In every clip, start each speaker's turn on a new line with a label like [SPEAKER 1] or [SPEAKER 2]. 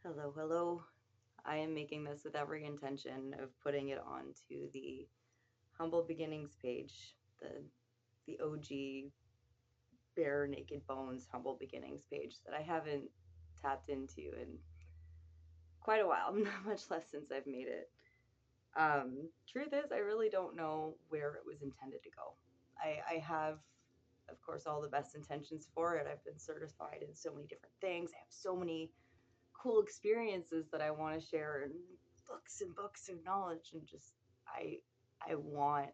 [SPEAKER 1] Hello, hello. I am making this with every intention of putting it onto the Humble Beginnings page, the OG Bare Naked Bones Humble Beginnings page that I haven't tapped into in quite a while, not much less since I've made it. Truth is, I really don't know where it was intended to go. I have, of course, all the best intentions for it. I've been certified in so many different things. I have so many cool experiences that I want to share, and books of knowledge, and just I want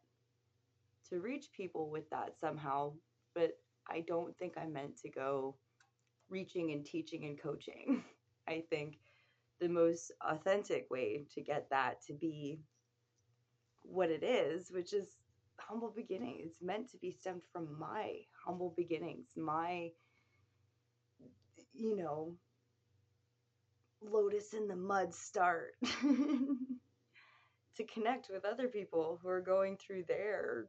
[SPEAKER 1] to reach people with that somehow, but I don't think I'm meant to go reaching and teaching and coaching. I think the most authentic way to get that to be what it is, which is humble beginning. It's meant to be stemmed from my humble beginnings, my, you know, lotus in the mud start. To connect with other people who are going through their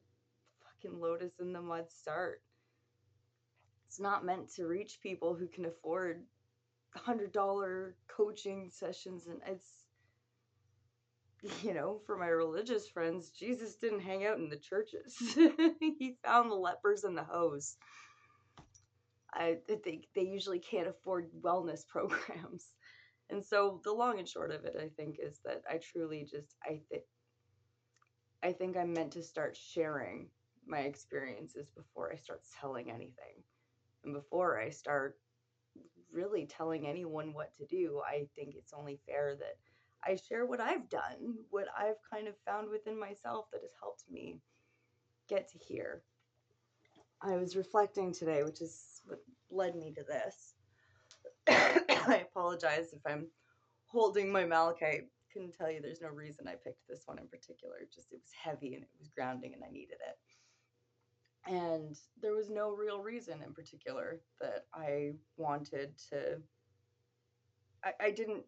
[SPEAKER 1] fucking lotus in the mud start. It's not meant to reach people who can afford $100 coaching sessions, and it's, for my religious friends, Jesus didn't hang out in the churches. He found the lepers and the hoes. They usually can't afford wellness programs. And so the long and short of it, I think, is that I truly just, I think I'm meant to start sharing my experiences before I start selling anything. And before I start really telling anyone what to do, I think it's only fair that I share what I've done, what I've kind of found within myself that has helped me get to here. I was reflecting today, which is what led me to this. I apologize if I'm holding my malachite. Couldn't tell you there's no reason I picked this one in particular. Just it was heavy and it was grounding and I needed it. And there was no real reason in particular that I wanted to. I didn't.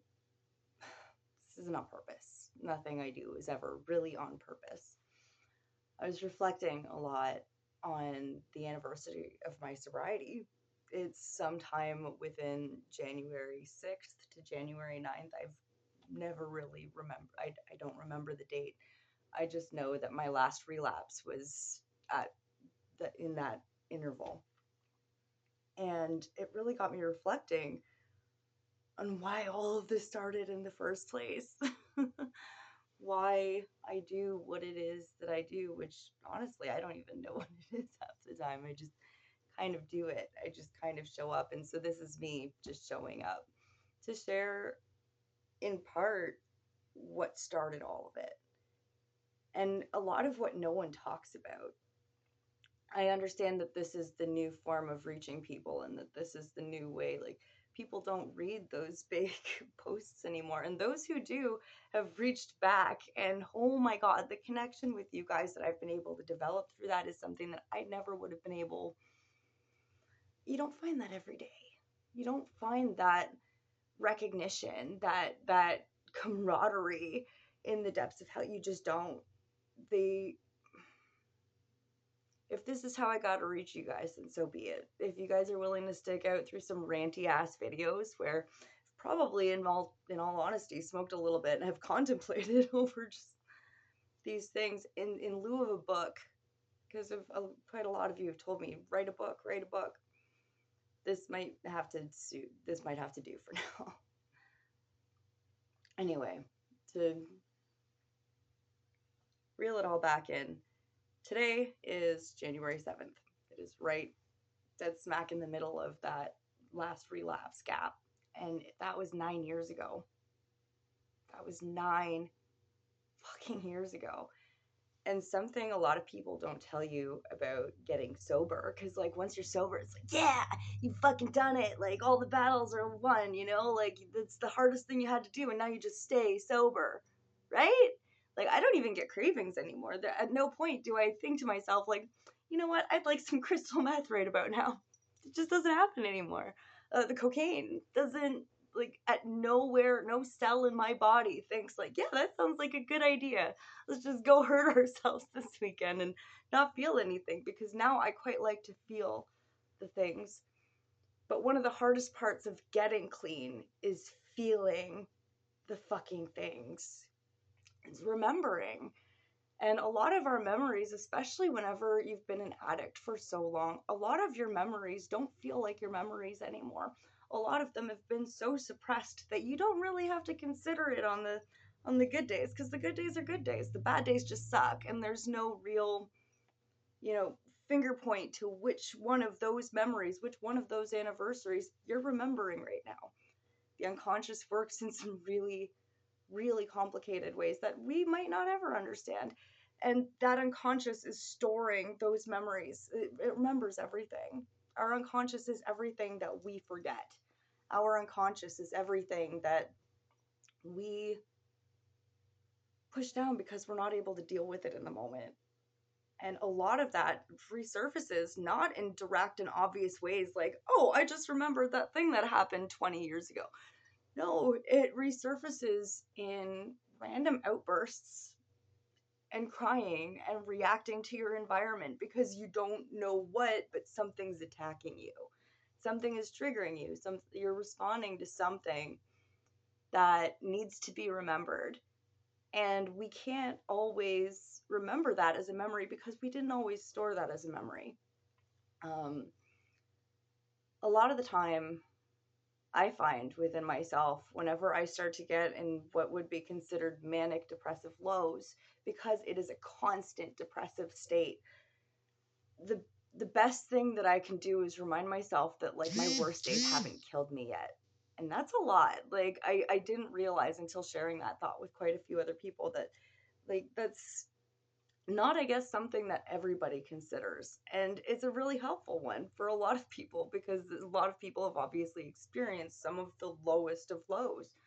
[SPEAKER 1] This isn't on purpose. Nothing I do is ever really on purpose. I was reflecting a lot on the anniversary of my sobriety. It's sometime within January 6th to January 9th. I've never really remember. I don't remember the date. I just know that my last relapse was in that interval. And it really got me reflecting on why all of this started in the first place. Why I do what it is that I do, which honestly, I don't even know what it is half the time. I just kind of do it. I just kind of show up. And so this is me just showing up to share in part what started all of it. And a lot of what no one talks about. I understand that this is the new form of reaching people and that this is the new way. Like, people don't read those big posts anymore. And those who do have reached back. And oh my God, the connection with you guys that I've been able to develop through that is something that I never would have been able. You don't find that every day. You don't find that recognition, that camaraderie in the depths of hell. You just don't. If this is how I got to reach you guys, then so be it. If you guys are willing to stick out through some ranty ass videos where probably in all honesty smoked a little bit and have contemplated over just these things in lieu of a book, because of quite a lot of you have told me write a book. This might have to do for now. Anyway, to reel it all back in, today is January 7th. It is right dead smack in the middle of that last relapse gap. And that was 9 years ago. That was 9 fucking years ago. And something a lot of people don't tell you about getting sober, because like once you're sober, it's like, yeah, you fucking done it. Like all the battles are won, like that's the hardest thing you had to do. And now you just stay sober, right? Like I don't even get cravings anymore. At no point do I think to myself, like, you know what? I'd like some crystal meth right about now. It just doesn't happen anymore. The cocaine doesn't, like, at nowhere, no cell in my body thinks like, yeah, that sounds like a good idea. Let's just go hurt ourselves this weekend and not feel anything, because now I quite like to feel the things. But one of the hardest parts of getting clean is feeling the fucking things. It's remembering. And a lot of our memories, especially whenever you've been an addict for so long, a lot of your memories don't feel like your memories anymore. A lot of them have been so suppressed that you don't really have to consider it on the good days, because the good days are good days. The bad days just suck, and there's no real, you know, finger point to which one of those memories, which one of those anniversaries you're remembering right now. The unconscious works in some really, really complicated ways that we might not ever understand. And that unconscious is storing those memories. It remembers everything. Our unconscious is everything that we forget. Our unconscious is everything that we push down because we're not able to deal with it in the moment. And a lot of that resurfaces not in direct and obvious ways like, oh, I just remembered that thing that happened 20 years ago. No, it resurfaces in random outbursts and crying and reacting to your environment because you don't know what, but something's attacking you. Something is triggering you. You're responding to something that needs to be remembered. And we can't always remember that as a memory because we didn't always store that as a memory. A lot of the time, I find within myself, whenever I start to get in what would be considered manic depressive lows, because it is a constant depressive state, the best thing that I can do is remind myself that, like, my worst days haven't killed me yet. And that's a lot. Like, I didn't realize until sharing that thought with quite a few other people that, like, that's not, I guess, something that everybody considers. And it's a really helpful one for a lot of people because a lot of people have obviously experienced some of the lowest of lows,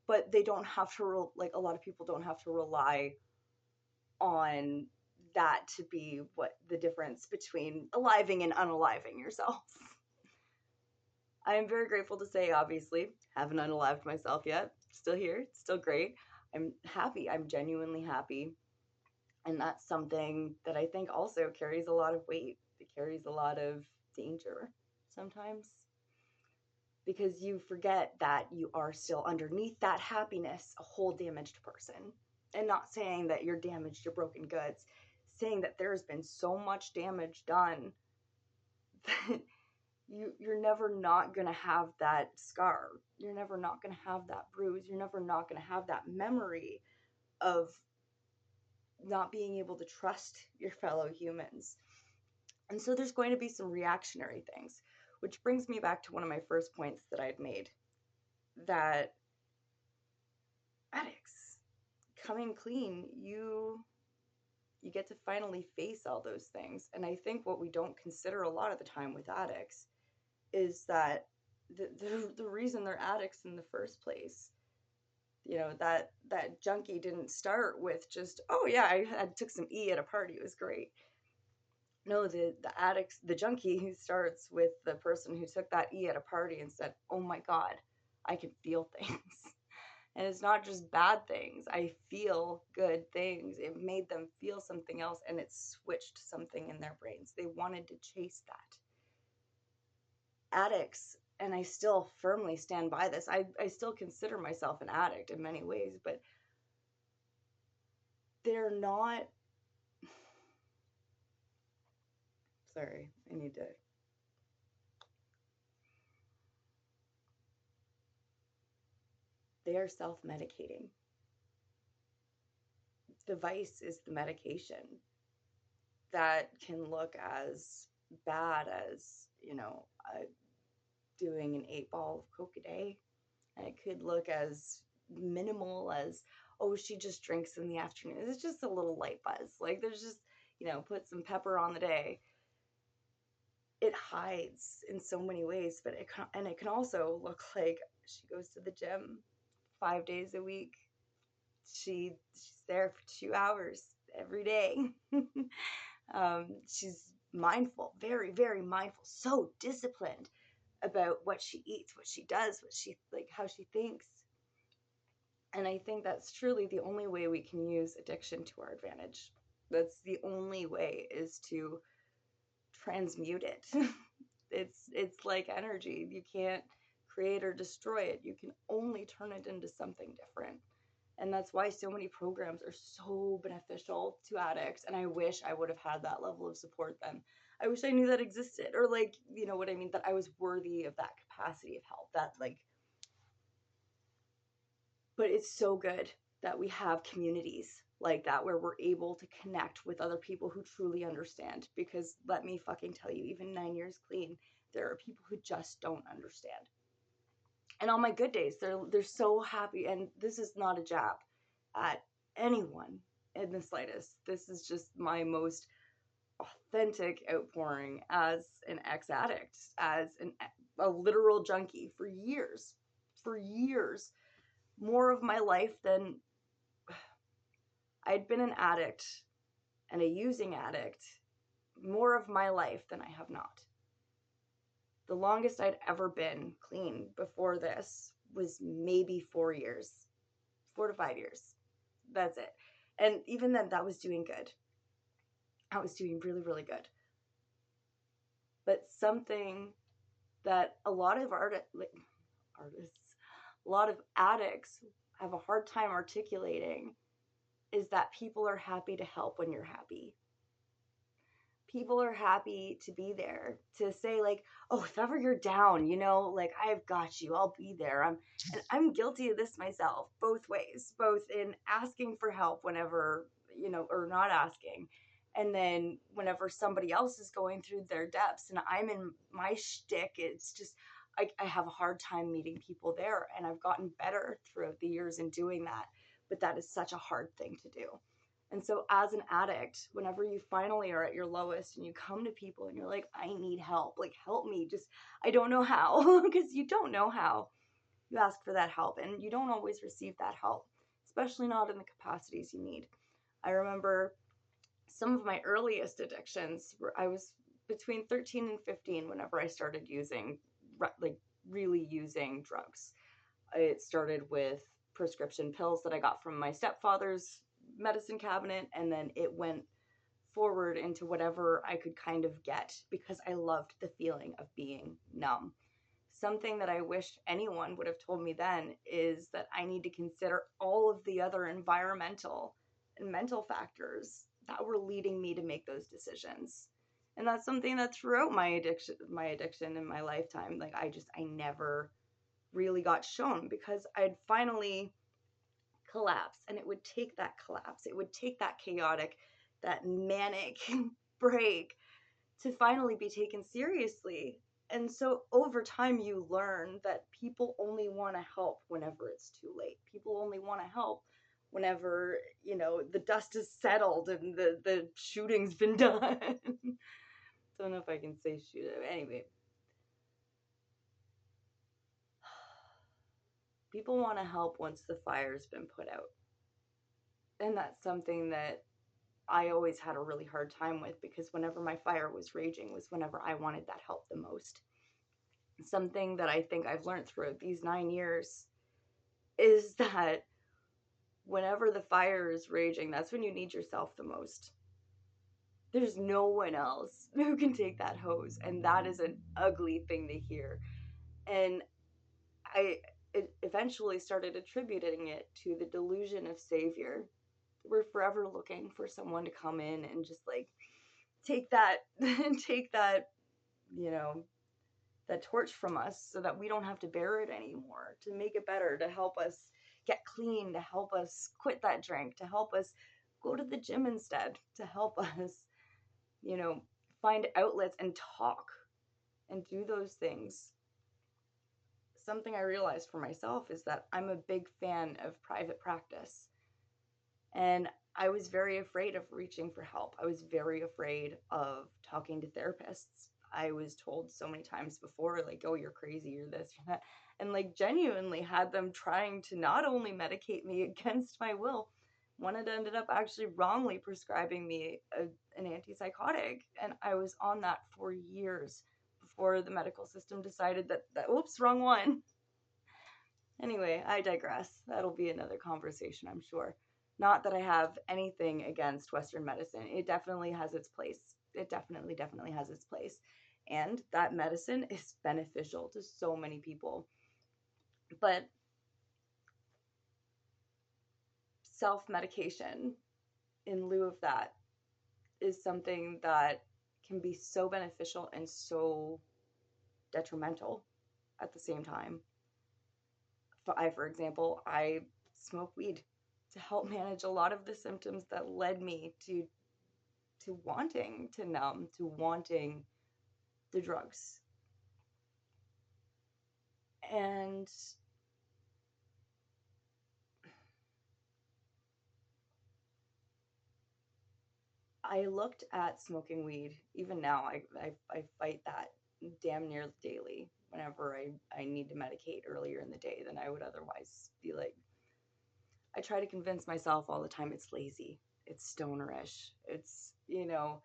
[SPEAKER 1] but they don't have to, like, a lot of people don't have to rely on that to be what the difference between aliving and unaliving yourself. I am very grateful to say, obviously, haven't unalived myself yet. Still here, still great. I'm happy. I'm genuinely happy. And that's something that I think also carries a lot of weight. It carries a lot of danger sometimes because you forget that you are still underneath that happiness, a whole damaged person. And not saying that you're damaged, you're broken goods, saying that there's been so much damage done that you're never not going to have that scar. You're never not going to have that bruise. You're never not going to have that memory of not being able to trust your fellow humans. And so there's going to be some reactionary things, which brings me back to one of my first points that I'd made, that addicts coming clean, you get to finally face all those things. And I think what we don't consider a lot of the time with addicts is that the reason they're addicts in the first place, you know, that junkie didn't start with just, oh yeah, I took some E at a party, it was great. No, the addicts, the junkie starts with the person who took that E at a party and said, oh my God, I can feel things. And it's not just bad things. I feel good things. It made them feel something else, and it switched something in their brains. They wanted to chase that. Addicts, and I still firmly stand by this, I still consider myself an addict in many ways, but they're not... Sorry, I need to... They are self-medicating. The vice is the medication. That can look as bad as, you know, doing an 8-ball of Coke a day. And it could look as minimal as, oh, she just drinks in the afternoon. It's just a little light buzz. Like, there's just, you know, put some pepper on the day. It hides in so many ways, but it can also look like she goes to the gym 5 days a week. She's there for 2 hours every day. She's mindful, very, very mindful, so disciplined about what she eats, what she does, what she, like, how she thinks. And I think that's truly the only way we can use addiction to our advantage. That's the only way, is to transmute it. It's like energy. You can't create or destroy it. You can only turn it into something different. And that's why so many programs are so beneficial to addicts. And I wish I would have had that level of support then. I wish I knew that existed, or like, you know what I mean, that I was worthy of that capacity of help. That like, but it's so good that we have communities like that where we're able to connect with other people who truly understand. Because let me fucking tell you, even 9 years clean, there are people who just don't understand. And on my good days, they're so happy. And this is not a jab at anyone in the slightest. This is just my most authentic outpouring as an ex-addict, as a literal junkie for years, more of my life than I'd been an addict and a using addict, more of my life than I have not. The longest I'd ever been clean before this was maybe 4 years, 4 to 5 years. That's it. And even then, that was doing good. I was doing really, really good. But something that a lot of artists, a lot of addicts have a hard time articulating is that people are happy to help when you're happy. People are happy to be there, to say like, oh, if ever you're down, you know, like I've got you, I'll be there. And I'm guilty of this myself, both ways, both in asking for help whenever, you know, or not asking. And then whenever somebody else is going through their depths and I'm in my shtick, it's just, I have a hard time meeting people there. And I've gotten better throughout the years in doing that. But that is such a hard thing to do. And so as an addict, whenever you finally are at your lowest and you come to people and you're like, I need help, like help me, just, I don't know how, because you don't know how. You ask for that help and you don't always receive that help, especially not in the capacities you need. I remember some of my earliest addictions were, I was between 13 and 15 whenever I started using, like really using drugs. It started with prescription pills that I got from my stepfather's medicine cabinet, and then it went forward into whatever I could kind of get because I loved the feeling of being numb. Something that I wish anyone would have told me then is that I need to consider all of the other environmental and mental factors that were leading me to make those decisions. And that's something that throughout my addiction in my lifetime, like I never really got shown because I'd finally collapse, and it would take that collapse, it would take that chaotic, that manic break to finally be taken seriously. And so over time you learn that people only want to help whenever it's too late. People only want to help whenever, you know, the dust is settled and the shooting's been done. Don't know if I can say shoot. Anyway, people want to help once the fire's been put out. And that's something that I always had a really hard time with, because whenever my fire was raging was whenever I wanted that help the most. Something that I think I've learned throughout these 9 years is that whenever the fire is raging, that's when you need yourself the most. There's no one else who can take that hose, and that is an ugly thing to hear. And I eventually started attributing it to the delusion of savior. We're forever looking for someone to come in and just like take that take that, you know, that torch from us so that we don't have to bear it anymore, to make it better, to help us get clean, to help us quit that drink, to help us go to the gym instead, to help us, you know, find outlets and talk and do those things. Something I realized for myself is that I'm a big fan of private practice. And I was very afraid of reaching for help. I was very afraid of talking to therapists. I was told so many times before, like, oh, you're crazy, you're this, you're that. And like genuinely had them trying to not only medicate me against my will, one had ended up actually wrongly prescribing me an antipsychotic. And I was on that for years before the medical system decided that oops, wrong one. Anyway, I digress. That'll be another conversation, I'm sure. Not that I have anything against Western medicine. It definitely has its place. It definitely has its place. And that medicine is beneficial to so many people. But self-medication in lieu of that is something that can be so beneficial and so detrimental at the same time. For example, I smoke weed to help manage a lot of the symptoms that led me to wanting to numb, to wanting the drugs. And I looked at smoking weed. Even now, I fight that damn near daily whenever I need to medicate earlier in the day than I would otherwise be like. I try to convince myself all the time it's lazy, it's stonerish, it's the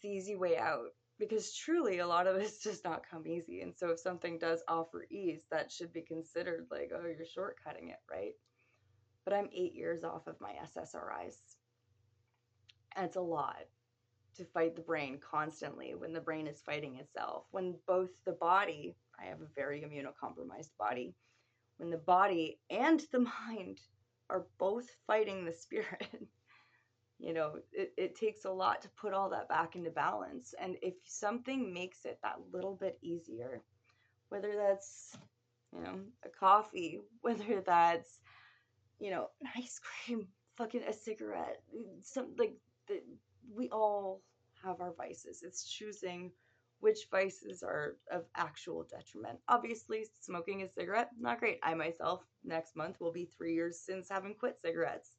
[SPEAKER 1] easy way out. Because truly, a lot of this does not come easy. And so, if something does offer ease, that should be considered like, oh, you're shortcutting it, right? But I'm 8 years off of my SSRIs. And it's a lot to fight the brain constantly when the brain is fighting itself. When both the body, I have a very immunocompromised body, when the body and the mind are both fighting the spirit, it takes a lot to put all that back into balance. And if something makes it that little bit easier, whether that's, a coffee, whether that's, an ice cream, fucking a cigarette, some like the, we all have our vices. It's choosing which vices are of actual detriment. Obviously, smoking a cigarette, not great. I myself, next month, will be 3 years since having quit cigarettes.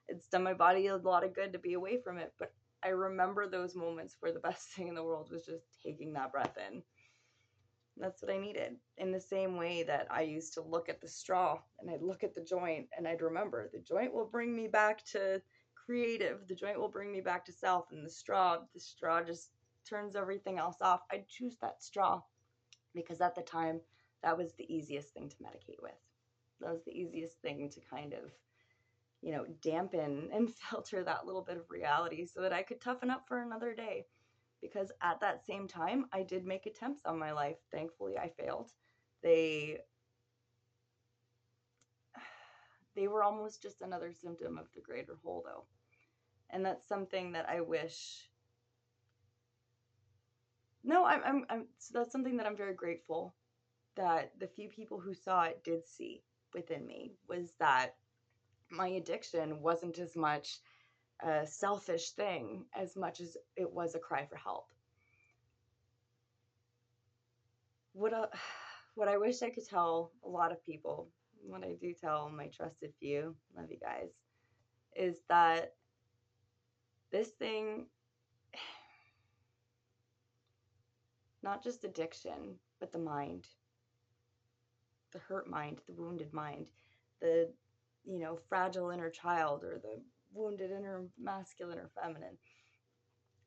[SPEAKER 1] It's done my body a lot of good to be away from it, but I remember those moments where the best thing in the world was just taking that breath in. That's what I needed. In the same way that I used to look at the straw and I'd look at the joint and I'd remember the joint will bring me back to creative, the joint will bring me back to self, and the straw just turns everything else off. I'd choose that straw because at the time that was the easiest thing to medicate with. That was the easiest thing to kind of, dampen and filter that little bit of reality so that I could toughen up for another day. Because at that same time, I did make attempts on my life. Thankfully, I failed. They they were almost just another symptom of the greater whole, though. And that's something that I wish. No, so that's something that I'm very grateful that the few people who saw it did see within me, was that my addiction wasn't as much a selfish thing as much as it was a cry for help. What a, what I wish I could tell a lot of people, what I do tell my trusted few, love you guys, is that this thing, not just addiction, but the mind, the hurt mind, the wounded mind, the, fragile inner child, or the wounded inner masculine or feminine,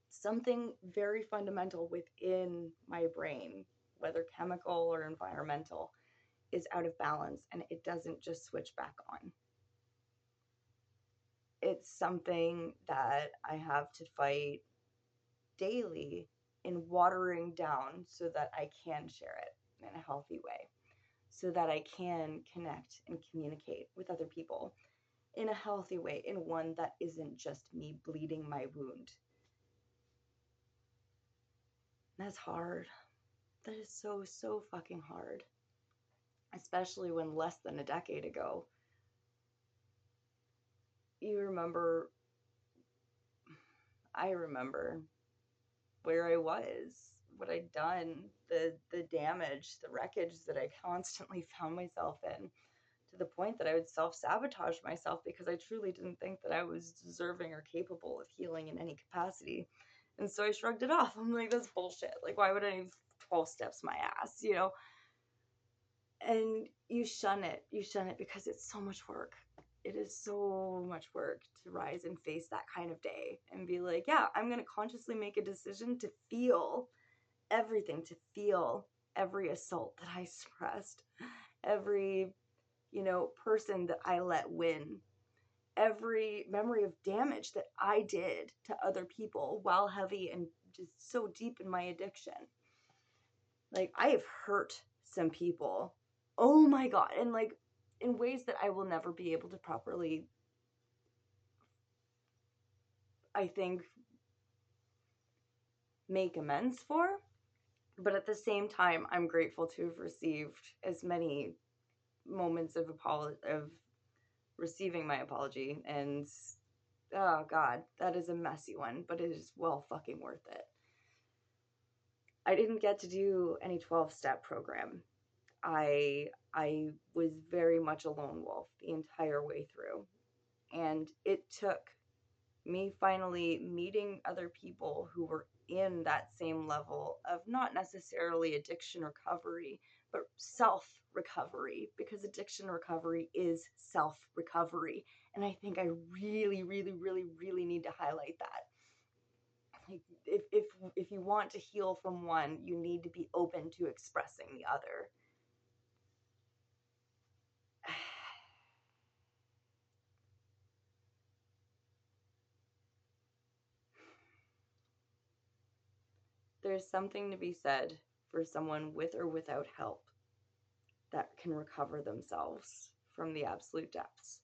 [SPEAKER 1] something very fundamental within my brain, whether chemical or environmental, is out of balance and it doesn't just switch back on. It's something that I have to fight daily in watering down so that I can share it in a healthy way, so that I can connect and communicate with other people in a healthy way, in one that isn't just me bleeding my wound. That's hard. That is so, so fucking hard. Especially when less than a decade ago, you remember, I remember where I was, what I'd done, the damage, the wreckage that I constantly found myself in, to the point that I would self-sabotage myself because I truly didn't think that I was deserving or capable of healing in any capacity. And so I shrugged it off. I'm like, that's bullshit. Like, why would I need 12 steps my ass, And you shun it. You shun it because it's so much work. It is so much work to rise and face that kind of day and be like, yeah, I'm going to consciously make a decision to feel everything, to feel every assault that I suppressed, every, person that I let win, every memory of damage that I did to other people while heavy and just so deep in my addiction. Like, I have hurt some people oh my God. And like in ways that I will never be able to properly, I think, make amends for. But at the same time, I'm grateful to have received as many moments of receiving my apology. And oh God, that is a messy one, but it is well fucking worth it. I didn't get to do any 12-step program. I was very much a lone wolf the entire way through. And it took me finally meeting other people who were in that same level of not necessarily addiction recovery, but self recovery, because addiction recovery is self recovery. And I think I really, really, really, really need to highlight that. Like if you want to heal from one, you need to be open to expressing the other. There's something to be said for someone with or without help that can recover themselves from the absolute depths.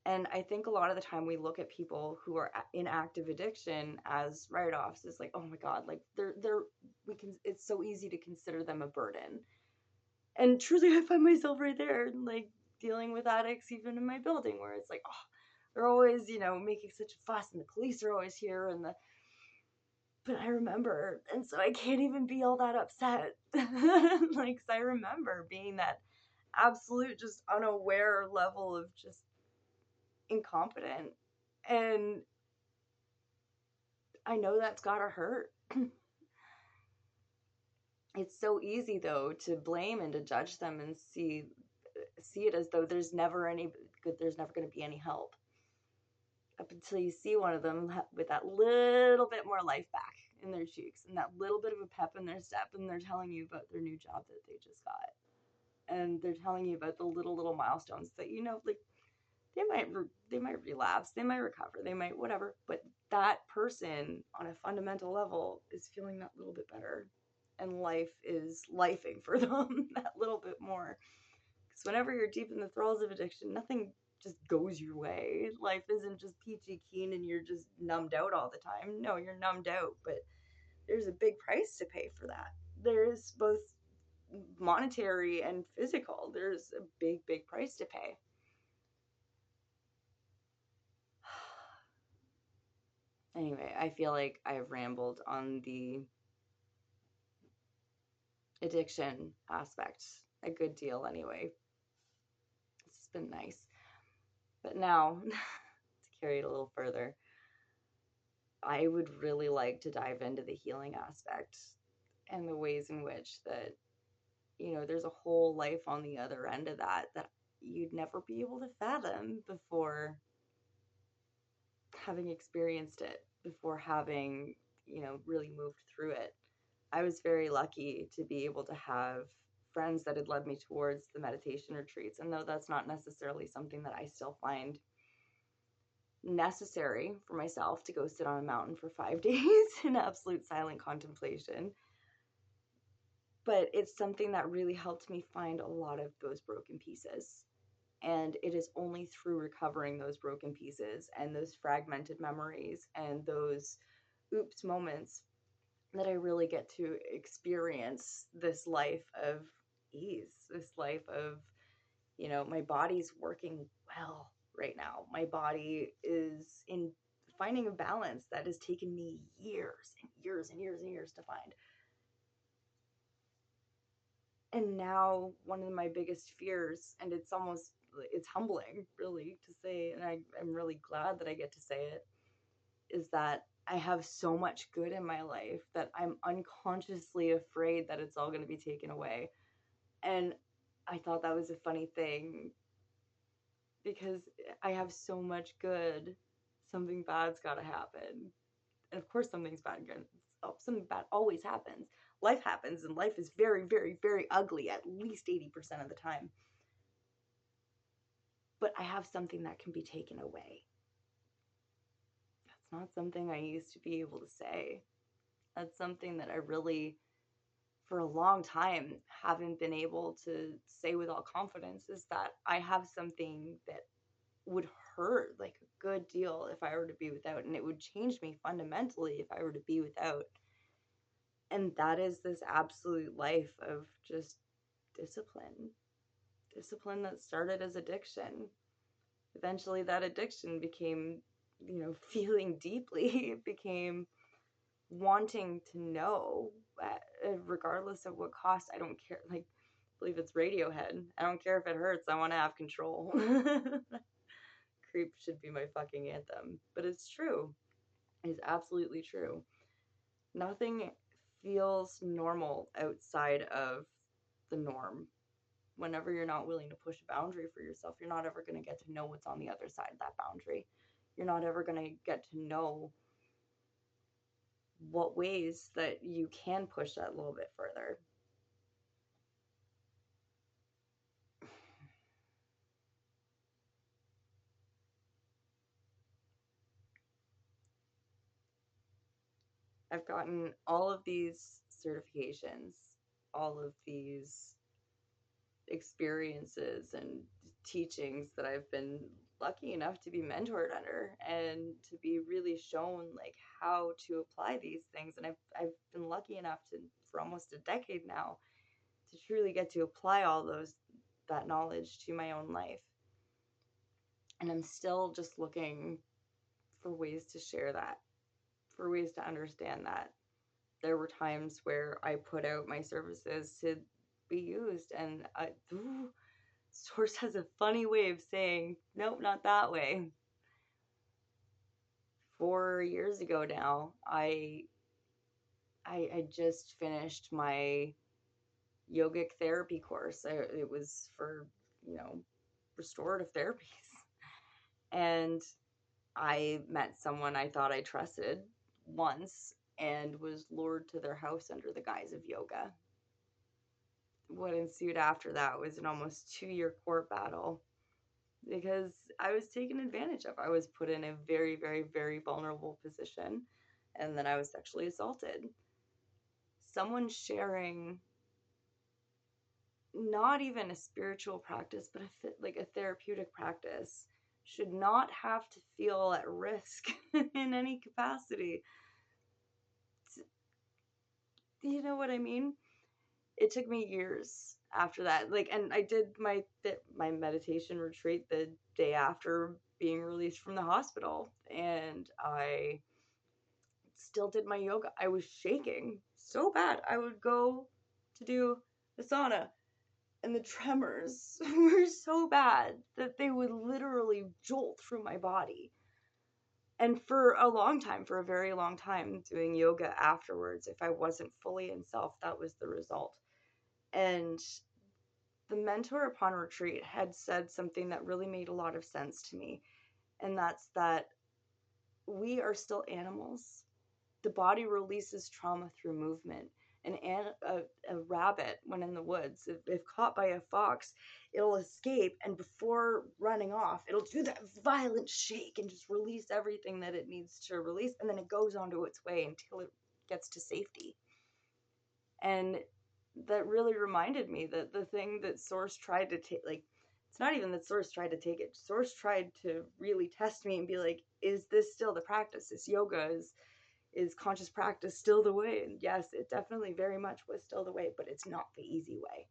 [SPEAKER 1] And I think a lot of the time we look at people who are in active addiction as write-offs. It's like, oh my God, like it's so easy to consider them a burden. And truly I find myself right there, like dealing with addicts even in my building, where it's like, oh, they're always, making such a fuss, and the police are always here, but I remember, and so I can't even be all that upset. Like, 'cause I remember being that absolute, just unaware level of just incompetent. And I know that's gotta hurt. It's so easy, though, to blame and to judge them and see it as though there's never going to be any help, up until you see one of them with that little bit more life back in their cheeks and that little bit of a pep in their step, and they're telling you about their new job that they just got, and they're telling you about the little milestones that, like, they might relapse, they might recover, they might whatever, but that person on a fundamental level is feeling that little bit better, and life is lifing for them that little bit more. Because whenever you're deep in the thralls of addiction, nothing just goes your way. Life isn't just peachy keen and you're just numbed out all the time. No, you're numbed out, but there's a big price to pay for that. There's both monetary and physical. There's a big, big price to pay. Anyway, I feel like I've rambled on the addiction aspect a good deal anyway. It's been nice. But now, to carry it a little further, I would really like to dive into the healing aspect and the ways in which that, there's a whole life on the other end of that you'd never be able to fathom before having experienced it, before having, really moved through it. I was very lucky to be able to have friends that had led me towards the meditation retreats. And though that's not necessarily something that I still find necessary for myself to go sit on a mountain for 5 days in absolute silent contemplation, but it's something that really helped me find a lot of those broken pieces. And it is only through recovering those broken pieces and those fragmented memories and those oops moments that I really get to experience this life of ease, this life of, my body's working well right now. My body is in finding a balance that has taken me years and years and years and years to find. And now one of my biggest fears, and it's humbling really to say, and I'm really glad that I get to say it, is that I have so much good in my life that I'm unconsciously afraid that it's all going to be taken away. And I thought that was a funny thing, because I have so much good, something bad's got to happen. And of course something bad always happens. Life happens, and life is very, very, very ugly at least 80% of the time. But I have something that can be taken away. That's not something I used to be able to say. That's something that I really for a long time haven't been able to say with all confidence is that I have something that would hurt like a good deal if I were to be without, and it would change me fundamentally if I were to be without. And that is this absolute life of just discipline. Discipline that started as addiction. Eventually, that addiction became, feeling deeply. It became wanting to know, regardless of what cost. I don't care. Like, I believe it's Radiohead. I don't care if it hurts. I want to have control. Creep should be my fucking anthem. But it's true. It's absolutely true. Nothing feels normal outside of the norm. Whenever you're not willing to push a boundary for yourself, you're not ever going to get to know what's on the other side of that boundary. You're not ever going to get to know what ways that you can push that a little bit further. I've gotten all of these certifications, all of these experiences and teachings that I've been lucky enough to be mentored under and to be really shown like how to apply these things. And I've been lucky enough to for almost a decade now to truly get to apply all that knowledge to my own life. And I'm still just looking for ways to share that, for ways to understand that. There were times where I put out my services to be used, and Source has a funny way of saying, nope, not that way. 4 years ago now, I just finished my yogic therapy course. It was for, restorative therapies. And I met someone I thought I trusted once and was lured to their house under the guise of yoga. What ensued after that was an almost 2-year court battle because I was taken advantage of. I was put in a very, very, very vulnerable position, and then I was sexually assaulted. Someone sharing not even a spiritual practice, but like a therapeutic practice should not have to feel at risk in any capacity. You know what I mean? It took me years after that. Like, and I did my meditation retreat the day after being released from the hospital, and I still did my yoga. I was shaking so bad. I would go to do the sauna, and the tremors were so bad that they would literally jolt through my body. And for a long time, for a very long time, doing yoga afterwards, if I wasn't fully in self, that was the result. And the mentor upon retreat had said something that really made a lot of sense to me. And that's that we are still animals. The body releases trauma through movement. A rabbit, when in the woods, if caught by a fox, it'll escape, and before running off, it'll do that violent shake and just release everything that it needs to release, and then it goes onto its way until it gets to safety. And that really reminded me that the thing that Source tried to take, like, it's not even that Source tried to take it. Source tried to really test me and be like, is this still the practice? Is yoga, is conscious practice still the way? And yes, it definitely very much was still the way, but it's not the easy way.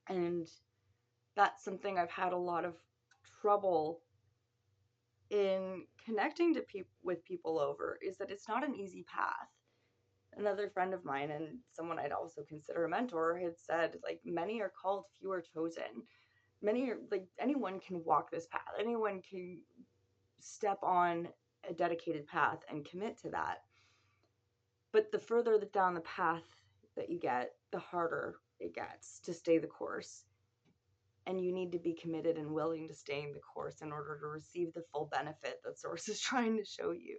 [SPEAKER 1] And that's something I've had a lot of trouble in connecting to with people over, is that it's not an easy path. Another friend of mine and someone I'd also consider a mentor had said, like, many are called, few are chosen. Many are, like, anyone can walk this path. Anyone can step on a dedicated path and commit to that. But the further down the path that you get, the harder it gets to stay the course. And you need to be committed and willing to stay in the course in order to receive the full benefit that Source is trying to show you.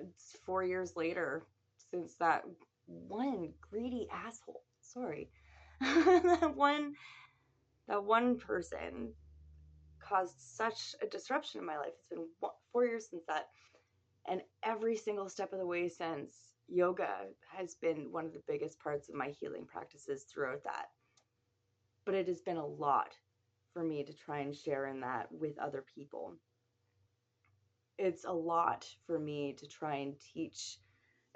[SPEAKER 1] It's 4 years later since that one greedy asshole, sorry, that one person caused such a disruption in my life. It's been 4 years since that, and every single step of the way since, yoga has been one of the biggest parts of my healing practices throughout that. But it has been a lot for me to try and share in that with other people. It's a lot for me to try and teach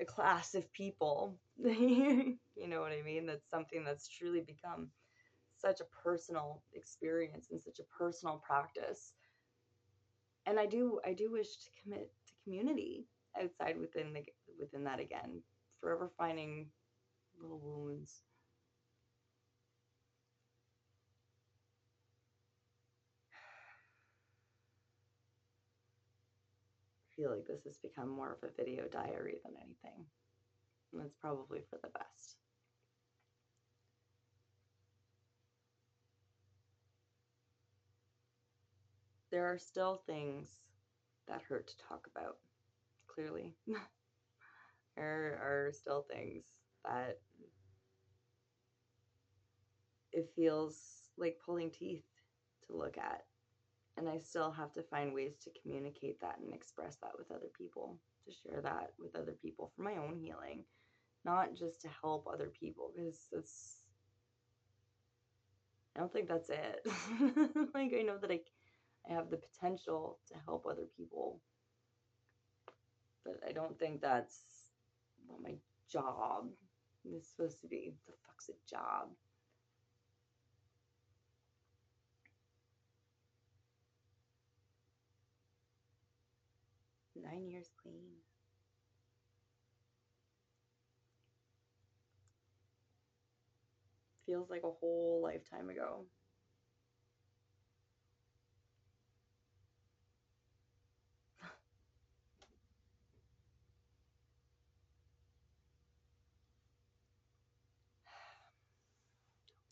[SPEAKER 1] a class of people. You know what I mean? That's something that's truly become such a personal experience and such a personal practice. And I do wish to commit to community outside within that again, forever finding little wounds. I feel like this has become more of a video diary than anything. And that's probably for the best. There are still things that hurt to talk about, clearly. There are still things that it feels like pulling teeth to look at. And I still have to find ways to communicate that and express that with other people, to share that with other people for my own healing, not just to help other people, because I don't think that's it. Like, I know that I have the potential to help other people, but I don't think that's what my job is supposed to be. The fuck's a job? 9 years clean. Feels like a whole lifetime ago.